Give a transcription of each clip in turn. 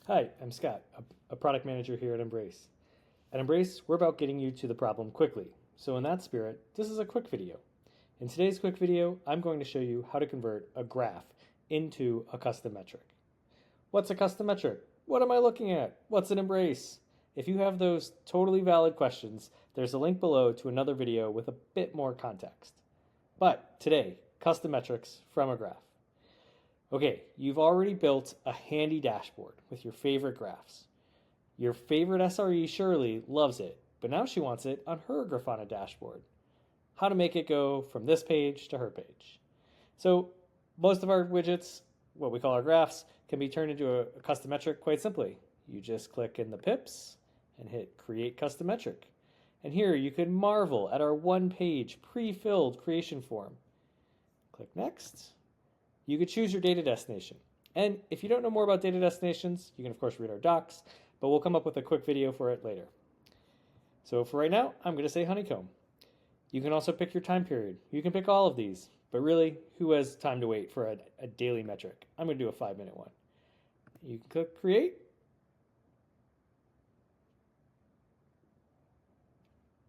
Hi, I'm Scott, a product manager here at Embrace. At Embrace, we're about getting you to the problem quickly. So in that spirit, this is a quick video. In today's quick video, I'm going to show you how to convert a graph into a custom metric. What's a custom metric? What am I looking at? What's an Embrace? If you have those totally valid questions, there's a link below to another video with a bit more context. But today, custom metrics from a graph. Okay, you've already built a handy dashboard with your favorite graphs. Your favorite SRE, Shirley, loves it, but now she wants it on her Grafana dashboard. How to make it go from this page to her page. So most of our widgets, what we call our graphs, can be turned into a custom metric quite simply. You just click in the pips and hit Create Custom Metric. And here you can marvel at our one-page pre-filled creation form. Click Next. You could choose your data destination. And if you don't know more about data destinations, you can of course read our docs, but we'll come up with a quick video for it later. So for right now, I'm going to say honeycomb. You can also pick your time period. You can pick all of these, but really, who has time to wait for a daily metric? I'm going to do a 5-minute one. You can click create.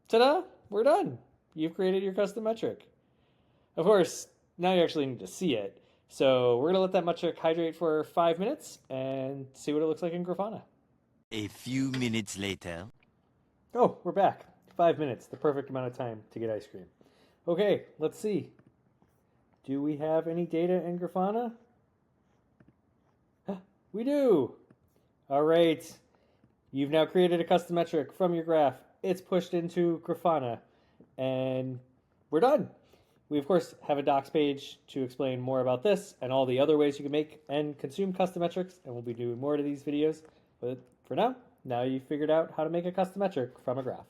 Ta-da! We're done. You've created your custom metric. Of course, now you actually need to see it. So we're going to let that metric hydrate for 5 minutes and see what it looks like in Grafana. A few minutes later. Oh, we're back. 5 minutes, the perfect amount of time to get ice cream. Okay, let's see. Do we have any data in Grafana? We do. All right. You've now created a custom metric from your graph. It's pushed into Grafana, and we're done. We, of course, have a docs page to explain more about this and all the other ways you can make and consume custom metrics, and we'll be doing more of these videos. But for now you've figured out how to make a custom metric from a graph.